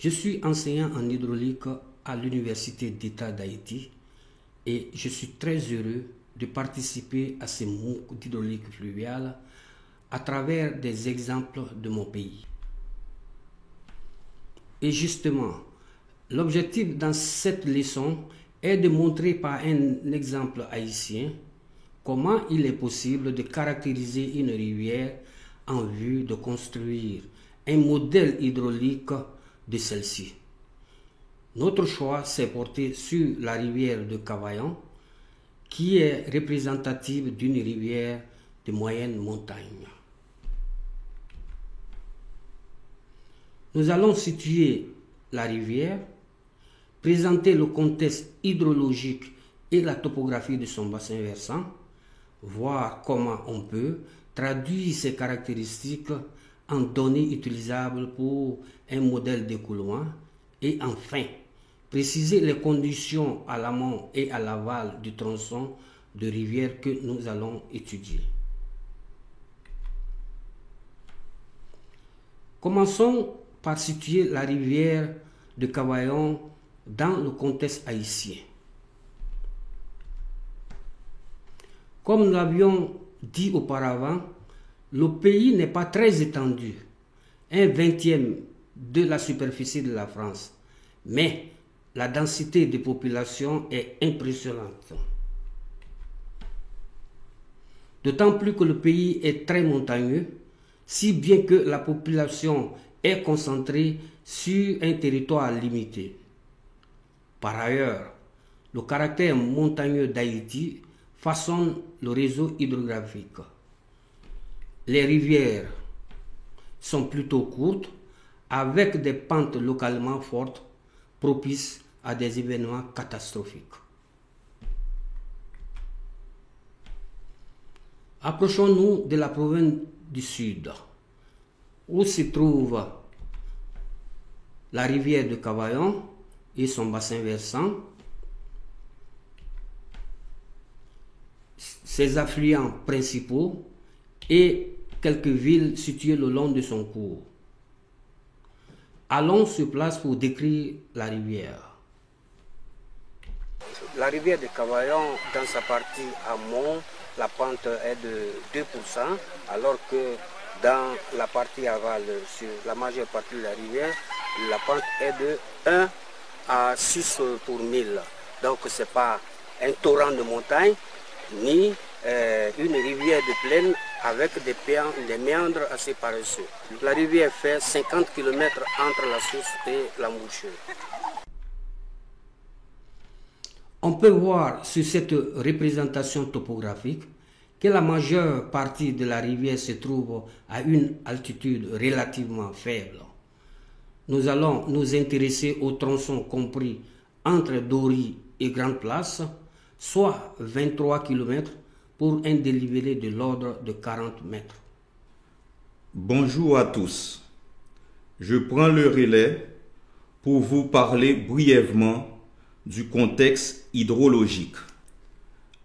Je suis enseignant en hydraulique à l'Université d'État d'Haïti et je suis très heureux de participer à ces MOOC d'hydraulique fluviale à travers des exemples de mon pays. Et justement, l'objectif dans cette leçon est de montrer par un exemple haïtien comment il est possible de caractériser une rivière en vue de construire un modèle hydraulique de celle-ci. Notre choix s'est porté sur la rivière de Cavaillon, qui est représentative d'une rivière de moyenne montagne. Nous allons situer la rivière, présenter le contexte hydrologique et la topographie de son bassin versant, voir comment on peut traduire ces caractéristiques en données utilisables pour un modèle d'écoulement et enfin préciser les conditions à l'amont et à l'aval du tronçon de rivière que nous allons étudier. Commençons par situer la rivière de Cavaillon dans le contexte haïtien. Comme nous l'avions dit auparavant, le pays n'est pas très étendu, 1/20 de la superficie de la France, mais la densité de population est impressionnante. D'autant plus que le pays est très montagneux, si bien que la population est concentrée sur un territoire limité. Par ailleurs, le caractère montagneux d'Haïti façonne le réseau hydrographique. Les rivières sont plutôt courtes, avec des pentes localement fortes, propices à des événements catastrophiques. Approchons-nous de la province du Sud, où se trouve la rivière de Cavaillon et son bassin versant, ses affluents principaux et quelques villes situées le long de son cours. Allons sur place pour décrire la rivière. La rivière de Cavaillon, dans sa partie amont, la pente est de 2%, alors que dans la partie aval, sur la majeure partie de la rivière, la pente est de 1 à 6 pour 1000. Donc ce n'est pas un torrent de montagne, ni une rivière de plaine avec des méandres assez paresseux. La rivière fait 50 km entre la source et l'embouchure. On peut voir sur cette représentation topographique que la majeure partie de la rivière se trouve à une altitude relativement faible. Nous allons nous intéresser au tronçon compris entre Dory et Grande Place, soit 23 km pour un dénivelé de l'ordre de 40 mètres. Bonjour à tous. Je prends le relais pour vous parler brièvement du contexte hydrologique.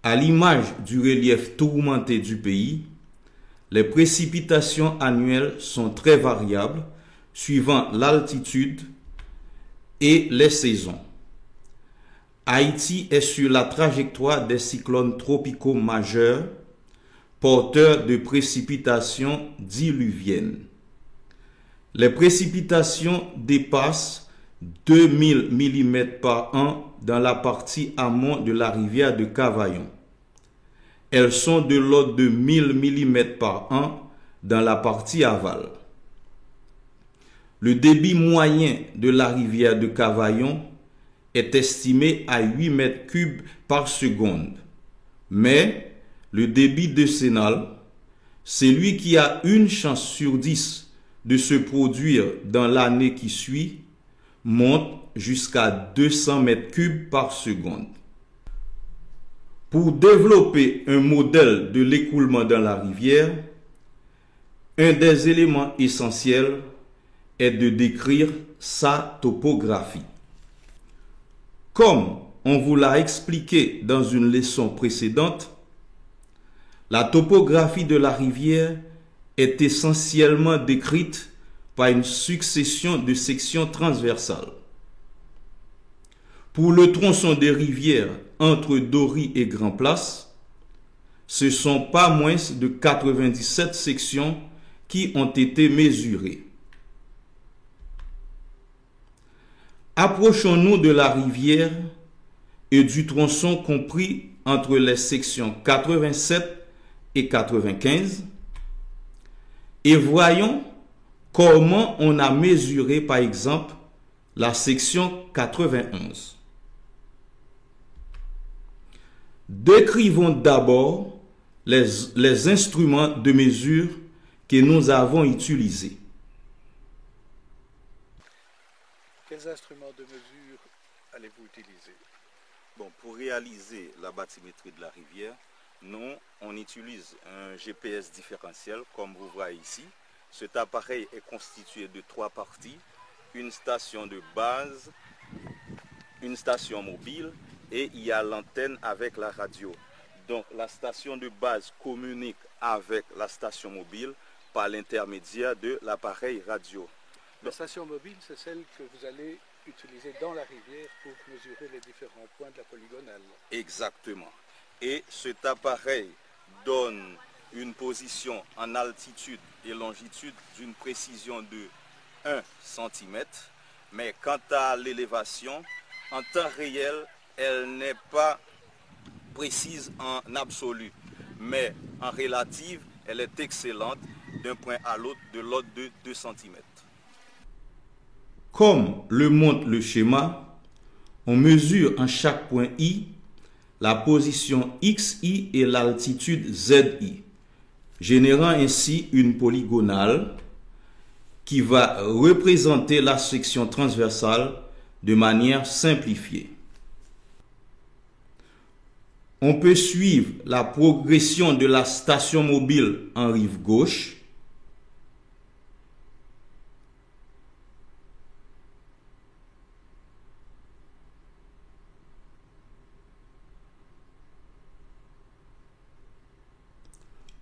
À l'image du relief tourmenté du pays, les précipitations annuelles sont très variables suivant l'altitude et les saisons. Haïti est sur la trajectoire des cyclones tropicaux majeurs, porteurs de précipitations diluviennes. Les précipitations dépassent 2000 mm par an dans la partie amont de la rivière de Cavaillon. Elles sont de l'ordre de 1000 mm par an dans la partie aval. Le débit moyen de la rivière de Cavaillon est estimé à 8 mètres cubes par seconde. Mais le débit décennal, celui qui a une chance sur 10 de se produire dans l'année qui suit, monte jusqu'à 200 mètres cubes par seconde. Pour développer un modèle de l'écoulement dans la rivière, un des éléments essentiels est de décrire sa topographie. Comme on vous l'a expliqué dans une leçon précédente, la topographie de la rivière est essentiellement décrite par une succession de sections transversales. Pour le tronçon des rivières entre Dory et Grand Place, ce sont pas moins de 97 sections qui ont été mesurées. Approchons-nous de la rivière et du tronçon compris entre les sections 87 et 95 et voyons comment on a mesuré par exemple la section 91. Décrivons d'abord les instruments de mesure que nous avons utilisés. Quels instruments de mesure allez-vous utiliser? Bon, pour réaliser la bathymétrie de la rivière, nous, on utilise un GPS différentiel, comme vous voyez ici. Cet appareil est constitué de 3 parties, une station de base, une station mobile et il y a l'antenne avec la radio. Donc la station de base communique avec la station mobile par l'intermédiaire de l'appareil radio. La station mobile, c'est celle que vous allez utiliser dans la rivière pour mesurer les différents points de la polygonale. Exactement. Et cet appareil donne une position en altitude et longitude d'une précision de 1 cm. Mais quant à l'élévation, en temps réel, elle n'est pas précise en absolu. Mais en relative, elle est excellente d'un point à l'autre de l'ordre de 2 cm. Comme le montre le schéma, on mesure en chaque point I la position XI et l'altitude ZI, générant ainsi une polygonale qui va représenter la section transversale de manière simplifiée. On peut suivre la progression de la station mobile en rive gauche,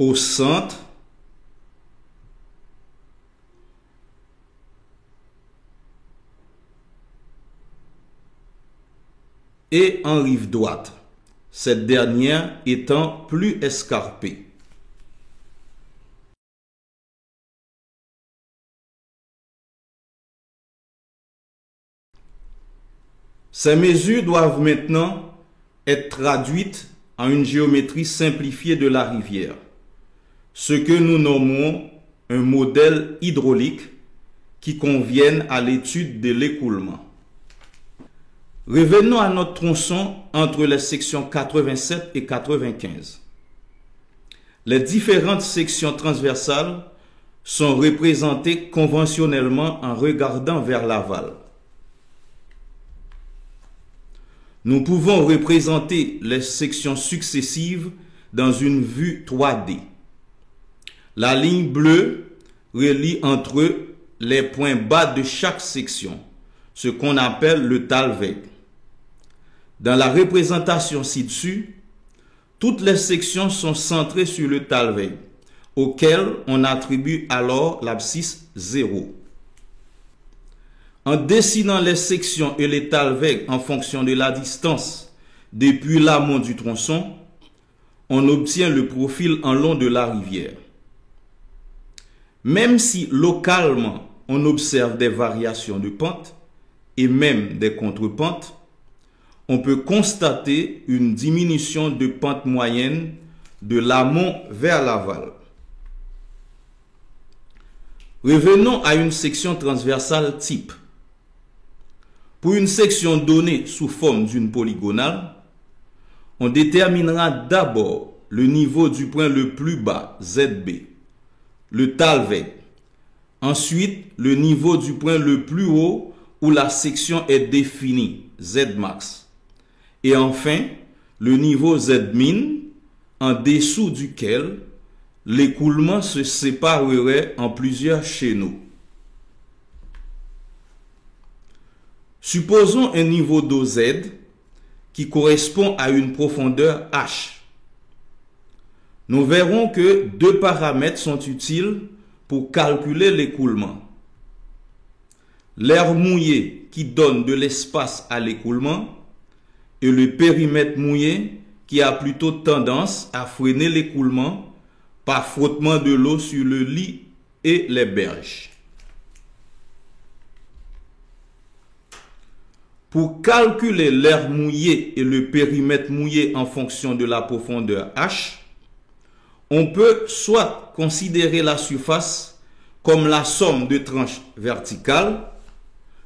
au centre, et en rive droite, cette dernière étant plus escarpée. Ces mesures doivent maintenant être traduites en une géométrie simplifiée de la rivière, ce que nous nommons un modèle hydraulique qui convienne à l'étude de l'écoulement. Revenons à notre tronçon entre les sections 87 et 95. Les différentes sections transversales sont représentées conventionnellement en regardant vers l'aval. Nous pouvons représenter les sections successives dans une vue 3D. La ligne bleue relie entre eux les points bas de chaque section, ce qu'on appelle le talweg. Dans la représentation ci-dessus, toutes les sections sont centrées sur le talweg, auquel on attribue alors l'abscisse 0. En dessinant les sections et les talweg en fonction de la distance depuis l'amont du tronçon, on obtient le profil en long de la rivière. Même si localement on observe des variations de pente et même des contrepentes, on peut constater une diminution de pente moyenne de l'amont vers l'aval. Revenons à une section transversale type. Pour une section donnée sous forme d'une polygonale, on déterminera d'abord le niveau du point le plus bas, ZB, le talweg. Ensuite, le niveau du point le plus haut où la section est définie, Zmax. Et enfin, le niveau Zmin, en dessous duquel l'écoulement se séparerait en plusieurs chaînons. Supposons un niveau d'eau Z qui correspond à une profondeur H. Nous verrons que deux paramètres sont utiles pour calculer l'écoulement. l'air mouillé qui donne de l'espace à l'écoulement et le périmètre mouillé qui a plutôt tendance à freiner l'écoulement par frottement de l'eau sur le lit et les berges. Pour calculer l'air mouillé et le périmètre mouillé en fonction de la profondeur H, on peut soit considérer la surface comme la somme de tranches verticales,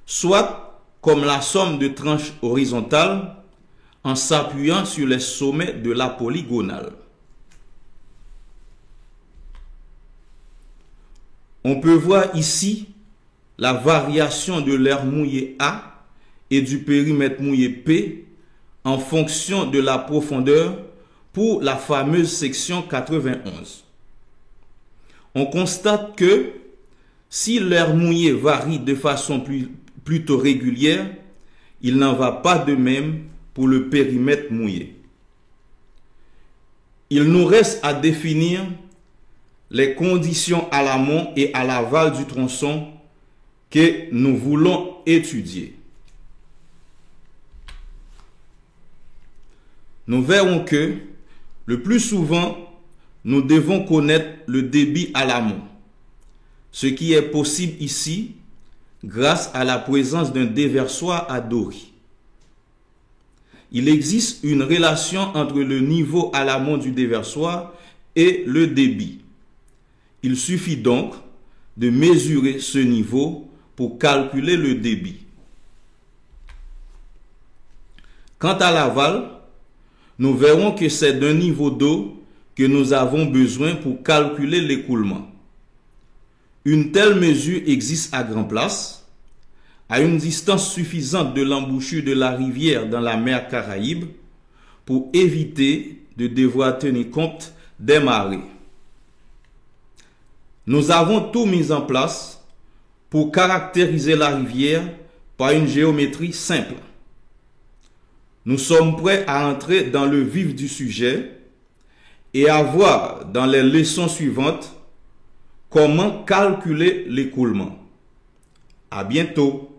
soit comme la somme de tranches horizontales en s'appuyant sur les sommets de la polygonale. On peut voir ici la variation de l'air mouillé A et du périmètre mouillé P en fonction de la profondeur pour la fameuse section 91. On constate que si l'air mouillé varie de façon plutôt régulière, il n'en va pas de même pour le périmètre mouillé. Il nous reste à définir les conditions à l'amont et à l'aval du tronçon que nous voulons étudier. Nous verrons que le plus souvent, nous devons connaître le débit à l'amont, ce qui est possible ici grâce à la présence d'un déversoir à Dory. Il existe une relation entre le niveau à l'amont du déversoir et le débit. Il suffit donc de mesurer ce niveau pour calculer le débit. Quant à l'aval, nous verrons que c'est d'un niveau d'eau que nous avons besoin pour calculer l'écoulement. Une telle mesure existe à Grand Place, à une distance suffisante de l'embouchure de la rivière dans la mer Caraïbe pour éviter de devoir tenir compte des marées. Nous avons tout mis en place pour caractériser la rivière par une géométrie simple. Nous sommes prêts à entrer dans le vif du sujet et à voir dans les leçons suivantes comment calculer l'écoulement. À bientôt.